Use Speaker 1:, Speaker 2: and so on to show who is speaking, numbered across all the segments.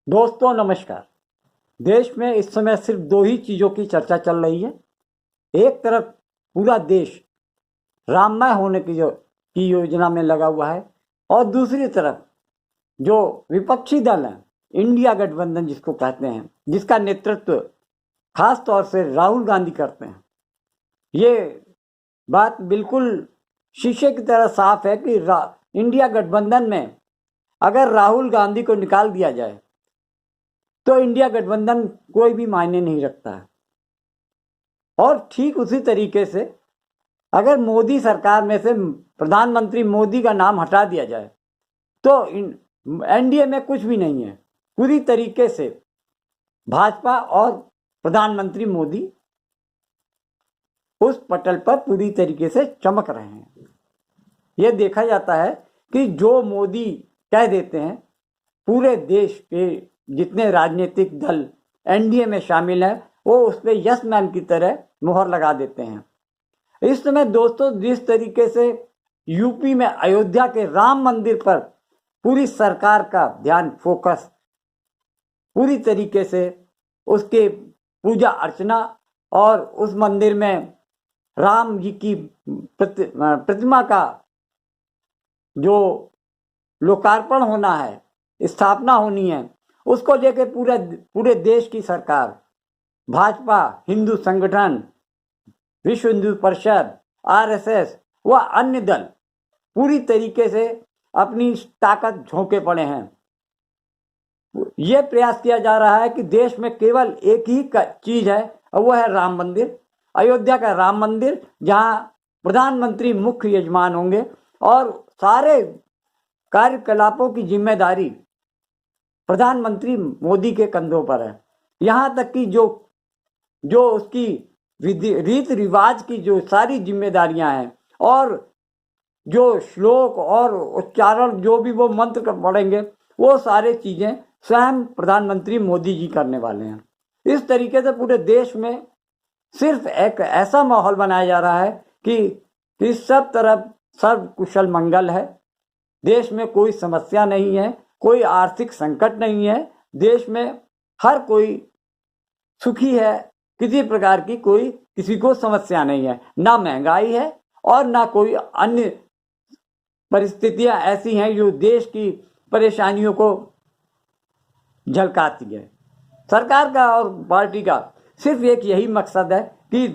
Speaker 1: दोस्तों नमस्कार। देश में इस समय सिर्फ दो ही चीज़ों की चर्चा चल रही है। एक तरफ पूरा देश राममय होने की योजना में लगा हुआ है और दूसरी तरफ जो विपक्षी दल है, इंडिया गठबंधन जिसको कहते हैं, जिसका नेतृत्व खास तौर से राहुल गांधी करते हैं। ये बात बिल्कुल शीशे की तरह साफ है कि इंडिया गठबंधन में अगर राहुल गांधी को निकाल दिया जाए तो इंडिया गठबंधन कोई भी मायने नहीं रखता है। और ठीक उसी तरीके से अगर मोदी सरकार में से प्रधानमंत्री मोदी का नाम हटा दिया जाए तो एनडीए में कुछ भी नहीं है। पूरी तरीके से भाजपा और प्रधानमंत्री मोदी उस पटल पर पूरी तरीके से चमक रहे हैं। यह देखा जाता है कि जो मोदी कह देते हैं, पूरे देश के जितने राजनीतिक दल एनडीए में शामिल हैं वो उस पर यस मैन की तरह मुहर लगा देते हैं। इस समय दोस्तों जिस तरीके से यूपी में अयोध्या के राम मंदिर पर पूरी सरकार का ध्यान फोकस पूरी तरीके से उसके पूजा अर्चना और उस मंदिर में राम जी की प्रतिमा का जो लोकार्पण होना है, स्थापना होनी है, उसको लेके पूरे देश की सरकार, भाजपा, हिंदू संगठन, विश्व हिंदू परिषद, आरएसएस व अन्य दल पूरी तरीके से अपनी ताकत झोंके पड़े हैं। यह प्रयास किया जा रहा है कि देश में केवल एक ही चीज है और वह है राम मंदिर, अयोध्या का राम मंदिर, जहां प्रधानमंत्री मुख्य यजमान होंगे और सारे कार्यकलापों की जिम्मेदारी प्रधानमंत्री मोदी के कंधों पर है। यहाँ तक कि जो उसकी रीत रिवाज की जो सारी जिम्मेदारियां हैं और जो श्लोक और उच्चारण जो भी वो मंत्र पढ़ेंगे वो सारे चीजें स्वयं प्रधानमंत्री मोदी जी करने वाले हैं। इस तरीके से पूरे देश में सिर्फ एक ऐसा माहौल बनाया जा रहा है कि सब तरफ सर्व कुशल मंगल है। देश में कोई समस्या नहीं है, कोई आर्थिक संकट नहीं है, देश में हर कोई सुखी है, किसी प्रकार की कोई किसी को समस्या नहीं है, ना महंगाई है और ना कोई अन्य परिस्थितियां ऐसी हैं जो देश की परेशानियों को झलकाती है। सरकार का और पार्टी का सिर्फ एक यही मकसद है कि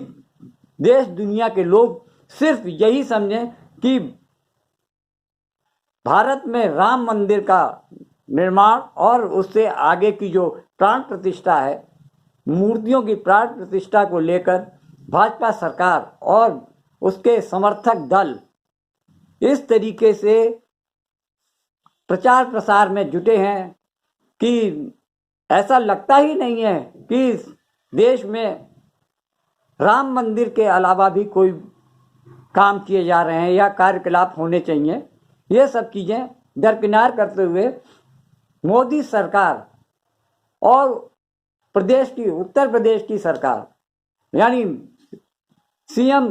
Speaker 1: देश दुनिया के लोग सिर्फ यही समझें कि भारत में राम मंदिर का निर्माण और उससे आगे की जो प्राण प्रतिष्ठा है, मूर्तियों की प्राण प्रतिष्ठा को लेकर भाजपा सरकार और उसके समर्थक दल इस तरीके से प्रचार प्रसार में जुटे हैं कि ऐसा लगता ही नहीं है कि देश में राम मंदिर के अलावा भी कोई काम किए जा रहे हैं या कार्यकलाप होने चाहिए। ये सब चीजें दरकिनार करते हुए मोदी सरकार और उत्तर प्रदेश की सरकार यानी सीएम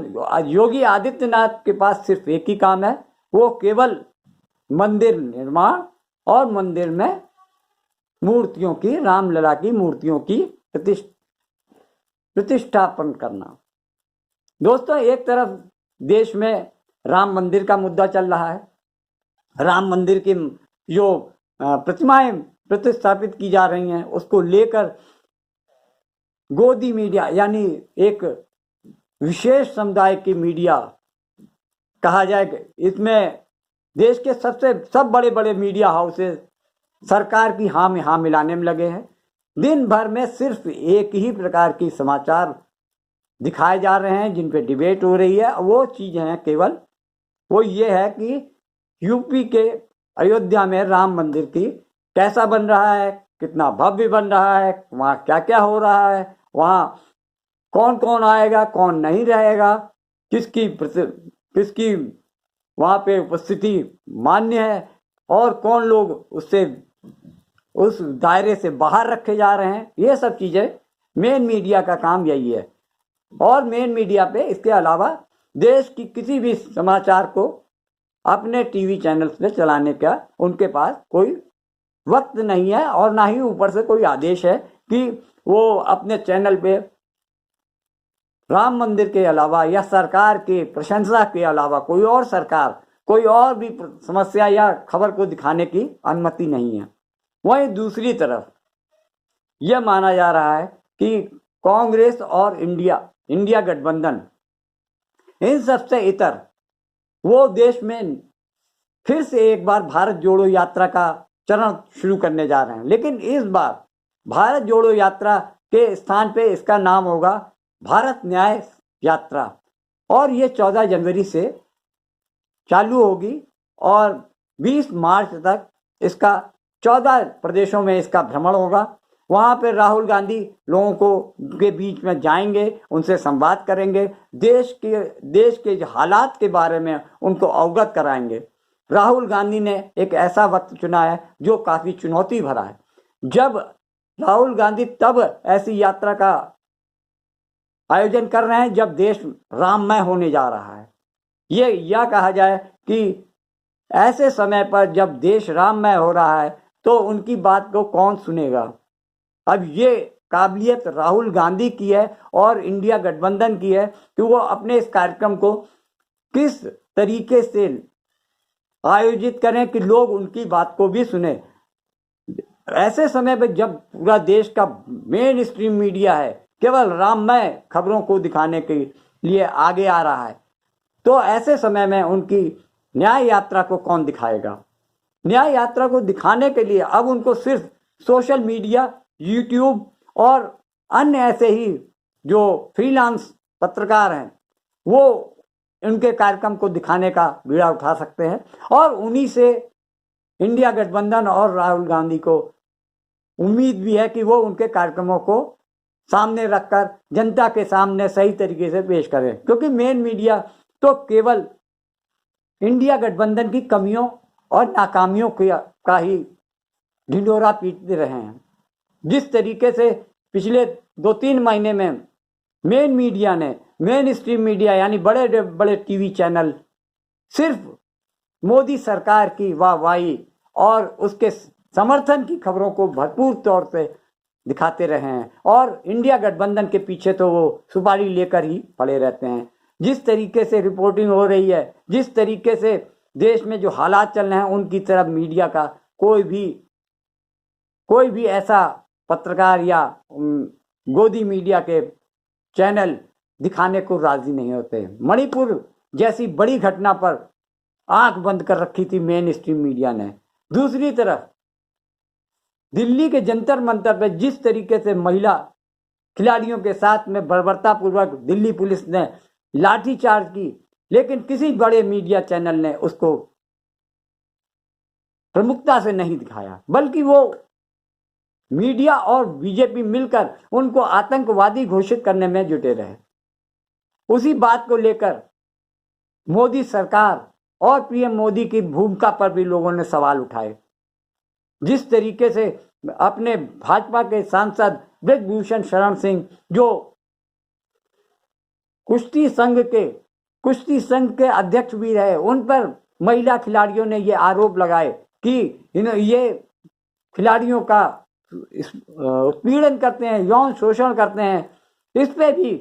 Speaker 1: योगी आदित्यनाथ के पास सिर्फ एक ही काम है, वो केवल मंदिर निर्माण और मंदिर में मूर्तियों की, रामलला की मूर्तियों की प्रतिष्ठापन करना। दोस्तों एक तरफ देश में राम मंदिर का मुद्दा चल रहा है, राम मंदिर की जो प्रतिमाएं प्रतिस्थापित की जा रही हैं उसको लेकर गोदी मीडिया यानी एक विशेष समुदाय की मीडिया कहा जाए, इसमें देश के सब बड़े बड़े मीडिया हाउसेस सरकार की हाँ में हाँ मिलाने में लगे हैं। दिन भर में सिर्फ एक ही प्रकार की समाचार दिखाए जा रहे हैं जिन पे डिबेट हो रही है। वो चीजें हैं केवल वो ये है कि यूपी के अयोध्या में राम मंदिर की कैसा बन रहा है, कितना भव्य बन रहा है, वहाँ क्या क्या हो रहा है, वहाँ कौन कौन आएगा, कौन नहीं रहेगा, किसकी वहाँ पे उपस्थिति मान्य है और कौन लोग उस दायरे से बाहर रखे जा रहे हैं। ये सब चीजें मेन मीडिया का काम यही है। और मेन मीडिया पे इसके अलावा देश की किसी भी समाचार को अपने टीवी चैनल्स पे चलाने का उनके पास कोई वक्त नहीं है और ना ही ऊपर से कोई आदेश है कि वो अपने चैनल पे राम मंदिर के अलावा या सरकार के प्रशंसा के अलावा कोई और सरकार, कोई और भी समस्या या खबर को दिखाने की अनुमति नहीं है। वहीं दूसरी तरफ यह माना जा रहा है कि कांग्रेस और इंडिया गठबंधन इन सबसे इतर वो देश में फिर से एक बार भारत जोड़ो यात्रा का चरण शुरू करने जा रहे हैं, लेकिन इस बार भारत जोड़ो यात्रा के स्थान पे इसका नाम होगा भारत न्याय यात्रा, और ये 14 जनवरी से चालू होगी और 20 मार्च तक इसका 14 प्रदेशों में इसका भ्रमण होगा। वहां पर राहुल गांधी लोगों को के बीच में जाएंगे, उनसे संवाद करेंगे, देश के हालात के बारे में उनको अवगत कराएंगे। राहुल गांधी ने एक ऐसा वक्त चुना है जो काफी चुनौती भरा है। जब राहुल गांधी तब ऐसी यात्रा का आयोजन कर रहे हैं जब देश राममय होने जा रहा है। ये यह कहा जाए कि ऐसे समय पर जब देश राममय हो रहा है तो उनकी बात को कौन सुनेगा। अब ये काबिलियत राहुल गांधी की है और इंडिया गठबंधन की है कि वो अपने इस कार्यक्रम को किस तरीके से आयोजित करें कि लोग उनकी बात को भी सुने। ऐसे समय पर जब पूरा देश का मेन स्ट्रीम मीडिया है केवल राममय खबरों को दिखाने के लिए आगे आ रहा है, तो ऐसे समय में उनकी न्याय यात्रा को कौन दिखाएगा। न्याय यात्रा को दिखाने के लिए अब उनको सिर्फ सोशल मीडिया, यूट्यूब और अन्य ऐसे ही जो फ्रीलांस पत्रकार हैं वो उनके कार्यक्रम को दिखाने का बीड़ा उठा सकते हैं, और उन्हीं से इंडिया गठबंधन और राहुल गांधी को उम्मीद भी है कि वो उनके कार्यक्रमों को सामने रखकर जनता के सामने सही तरीके से पेश करें, क्योंकि मेन मीडिया तो केवल इंडिया गठबंधन की कमियों और नाकामियों का ही ढिंढोरा पीटते रहे हैं। जिस तरीके से पिछले 2-3 महीने में मेन मीडिया ने, मेन स्ट्रीम मीडिया यानी बड़े बड़े टीवी चैनल सिर्फ मोदी सरकार की वाहवाही और उसके समर्थन की खबरों को भरपूर तौर पे दिखाते रहे हैं, और इंडिया गठबंधन के पीछे तो वो सुपारी लेकर ही पड़े रहते हैं। जिस तरीके से रिपोर्टिंग हो रही है, जिस तरीके से देश में जो हालात चल रहे हैं, उनकी तरफ मीडिया का कोई भी ऐसा पत्रकार या गोदी मीडिया के चैनल दिखाने को राजी नहीं होते। मणिपुर जैसी बड़ी घटना पर आंख बंद कर रखी थी मेन स्ट्रीम मीडिया ने। दूसरी तरफ दिल्ली के जंतर मंतर पर जिस तरीके से महिला खिलाड़ियों के साथ में बर्बरतापूर्वक दिल्ली पुलिस ने लाठीचार्ज की, लेकिन किसी बड़े मीडिया चैनल ने उसको प्रमुखता से नहीं दिखाया, बल्कि वो मीडिया और बीजेपी मिलकर उनको आतंकवादी घोषित करने में जुटे रहे। उसी बात को लेकर मोदी सरकार और पीएम मोदी की भूमिका पर भी लोगों ने सवाल उठाए। जिस तरीके से अपने भाजपा के सांसद ब्रजभूषण शरण सिंह, जो कुश्ती संघ के अध्यक्ष भी रहे, उन पर महिला खिलाड़ियों ने ये आरोप लगाए कि ये खिलाड़ियों का उत्पीड़न करते हैं, यौन शोषण करते हैं। इस पे भी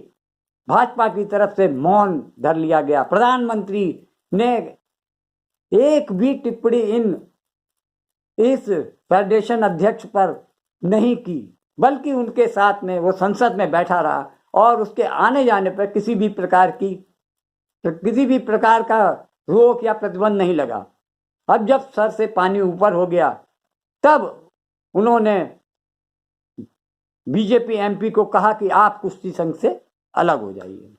Speaker 1: भाजपा की तरफ से मौन धर लिया गया। प्रधानमंत्री ने एक भी टिप्पणी इस फेडरेशन अध्यक्ष पर नहीं की, बल्कि उनके साथ में वो संसद में बैठा रहा और उसके आने जाने पर किसी भी प्रकार का रोक या प्रतिबंध नहीं लगा। अब जब सर से पानी ऊपर हो गया, तब उन्होंने बीजेपी एमपी को कहा कि आप कुश्ती संघ से अलग हो जाइए।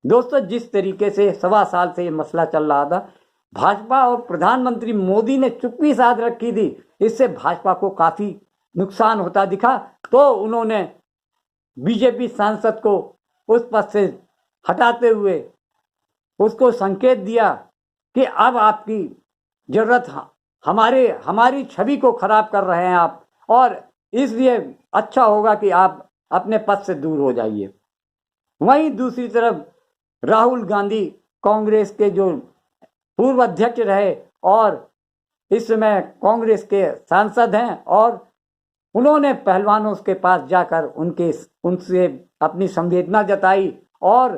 Speaker 1: दोस्तों, जिस तरीके से 1.25 साल से ये मसला चल रहा था, भाजपा और प्रधानमंत्री मोदी ने चुप्पी साध रखी थी, इससे भाजपा को काफी नुकसान होता दिखा, तो उन्होंने बीजेपी सांसद को उस पद से हटाते हुए उसको संकेत दिया कि अब आपकी जरूरत, हमारी छवि को खराब कर रहे हैं आप, और इसलिए अच्छा होगा कि आप अपने पद से दूर हो जाइए। वहीं दूसरी तरफ राहुल गांधी, कांग्रेस के जो पूर्व अध्यक्ष रहे और इस समय कांग्रेस के सांसद हैं और उन्होंने पहलवानों के पास जाकर उनसे अपनी संवेदना जताई और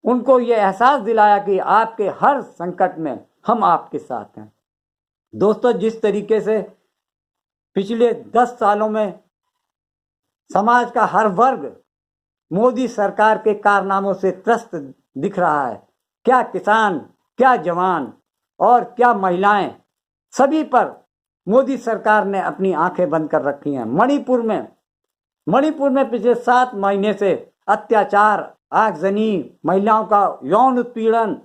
Speaker 1: उनको ये एहसास दिलाया कि आपके हर संकट में हम आपके साथ हैं। दोस्तों, जिस तरीके से पिछले 10 सालों में समाज का हर वर्ग मोदी सरकार के कारनामों से त्रस्त दिख रहा है, क्या किसान, क्या जवान और क्या महिलाएं, सभी पर मोदी सरकार ने अपनी आंखें बंद कर रखी हैं। मणिपुर में पिछले 7 महीने से अत्याचार, आगजनी, महिलाओं का यौन उत्पीड़न,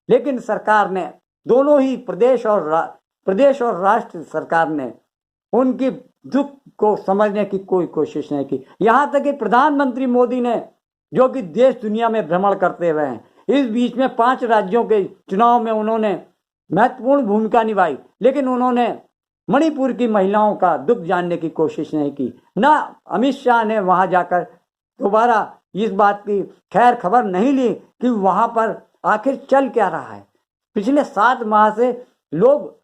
Speaker 1: लेकिन सरकार ने, दोनों ही प्रदेश और राष्ट्र सरकार ने उनकी दुख को समझने की कोई कोशिश नहीं की। यहाँ तक कि प्रधानमंत्री मोदी ने, जो कि देश दुनिया में भ्रमण करते हुए हैं, इस बीच में 5 राज्यों के चुनाव में उन्होंने महत्वपूर्ण भूमिका निभाई, लेकिन उन्होंने मणिपुर की महिलाओं का दुख जानने की कोशिश नहीं की। ना अमित शाह ने वहां जाकर दोबारा इस बात की खैर खबर नहीं ली कि वहां पर आखिर चल क्या रहा है। पिछले 7 माह से लोग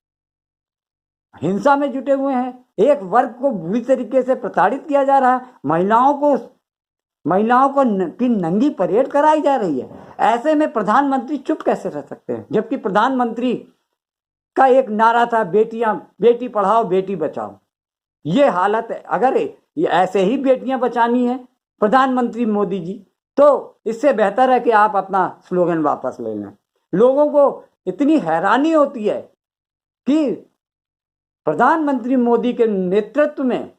Speaker 1: हिंसा में जुटे हुए हैं, एक वर्ग को बुरी तरीके से प्रताड़ित किया जा रहा है, महिलाओं को की नंगी परेड कराई जा रही है। ऐसे में प्रधानमंत्री चुप कैसे रह सकते हैं, जबकि प्रधानमंत्री का एक नारा था, बेटी पढ़ाओ बेटी बचाओ। ये हालत है। अगर ये ऐसे ही बेटियां बचानी है प्रधानमंत्री मोदी जी, तो इससे बेहतर है कि आप अपना स्लोगन वापस ले लें। लोगों को इतनी हैरानी होती है कि प्रधानमंत्री मोदी के नेतृत्व में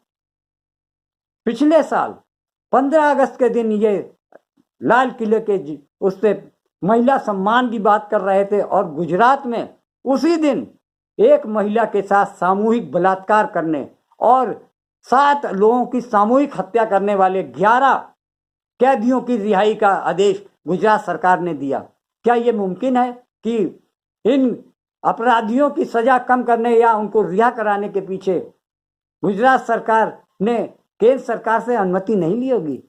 Speaker 1: पिछले साल 15 अगस्त के दिन ये लाल किले के उससे महिला सम्मान की बात कर रहे थे और गुजरात में उसी दिन एक महिला के साथ सामूहिक बलात्कार करने और 7 लोगों की सामूहिक हत्या करने वाले 11 कैदियों की रिहाई का आदेश गुजरात सरकार ने दिया। क्या ये मुमकिन है कि इन अपराधियों की सजा कम करने या उनको रिहा कराने के पीछे गुजरात सरकार ने केंद्र सरकार से अनुमति नहीं ली होगी?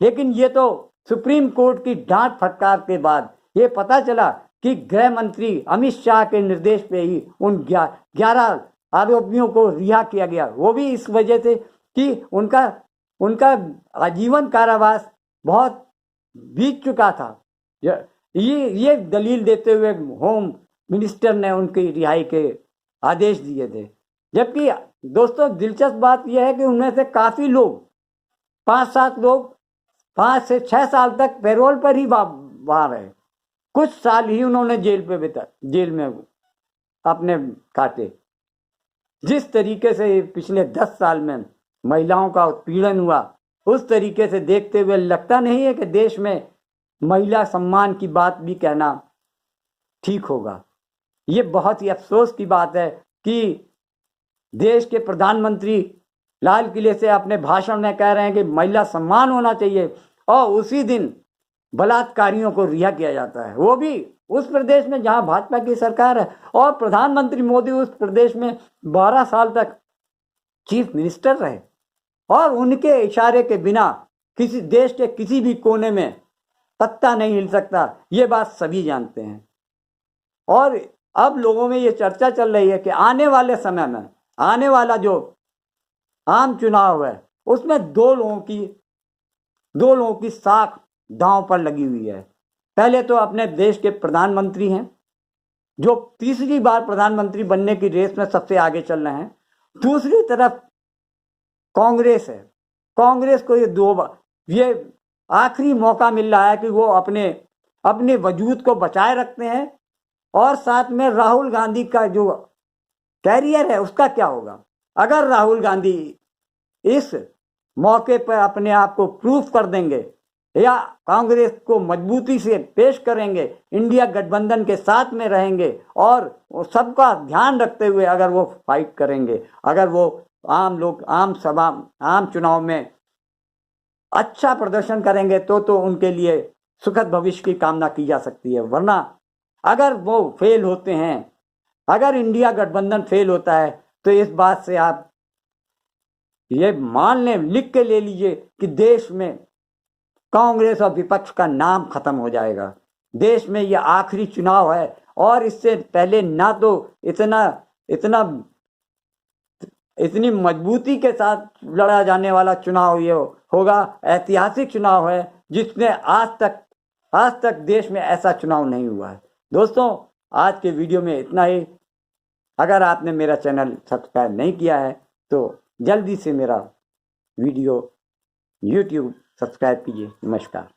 Speaker 1: लेकिन ये तो सुप्रीम कोर्ट की डांट फटकार के बाद ये पता चला कि गृह मंत्री अमित शाह के निर्देश पे ही उन 11 आरोपियों को रिहा किया गया, वो भी इस वजह से कि उनका आजीवन कारावास बहुत बीत चुका था। ये दलील देते हुए होम मिनिस्टर ने उनकी रिहाई के आदेश दिए थे। जबकि दोस्तों, दिलचस्प बात यह है कि उनमें से काफी लोग, 5-7 लोग 5 से 6 साल तक पैरोल पर ही बाहर रहे। कुछ साल ही उन्होंने जेल में अपने काटे। जिस तरीके से पिछले 10 साल में महिलाओं का उत्पीड़न हुआ, उस तरीके से देखते हुए लगता नहीं है कि देश में महिला सम्मान की बात भी कहना ठीक होगा। ये बहुत ही अफसोस की बात है कि देश के प्रधानमंत्री लाल किले से अपने भाषण में कह रहे हैं कि महिला सम्मान होना चाहिए और उसी दिन बलात्कारियों को रिहा किया जाता है, वो भी उस प्रदेश में जहां भाजपा की सरकार है। और प्रधानमंत्री मोदी उस प्रदेश में 12 साल तक चीफ मिनिस्टर रहे और उनके इशारे के बिना किसी देश के किसी भी कोने में पत्ता नहीं हिल सकता, ये बात सभी जानते हैं। और अब लोगों में ये चर्चा चल रही है कि आने वाले समय में आने वाला जो आम चुनाव है उसमें 2 लोगों की साख दांव पर लगी हुई है। पहले तो अपने देश के प्रधानमंत्री हैं, जो तीसरी बार प्रधानमंत्री बनने की रेस में सबसे आगे चल रहे हैं। दूसरी तरफ कांग्रेस है। कांग्रेस को ये आखिरी मौका मिल रहा है कि वो अपने वजूद को बचाए रखते हैं। और साथ में राहुल गांधी का जो कैरियर है उसका क्या होगा? अगर राहुल गांधी इस मौके पर अपने आप को प्रूफ कर देंगे या कांग्रेस को मजबूती से पेश करेंगे, इंडिया गठबंधन के साथ में रहेंगे और सबका ध्यान रखते हुए अगर वो फाइट करेंगे, अगर वो आम चुनाव में अच्छा प्रदर्शन करेंगे तो उनके लिए सुखद भविष्य की कामना की जा सकती है। वरना अगर वो फेल होते हैं, अगर इंडिया गठबंधन फेल होता है, तो इस बात से आप ये मान लें, लिख के ले लीजिए कि देश में कांग्रेस और विपक्ष का नाम खत्म हो जाएगा। देश में ये आखिरी चुनाव है और इससे पहले ना तो इतनी मजबूती के साथ लड़ा जाने वाला चुनाव ये होगा। ऐतिहासिक चुनाव है जिसने आज तक देश में ऐसा चुनाव नहीं हुआ है। दोस्तों, आज के वीडियो में इतना ही। अगर आपने मेरा चैनल सब्सक्राइब नहीं किया है तो जल्दी से मेरा वीडियो YouTube सब्सक्राइब कीजिए। नमस्कार।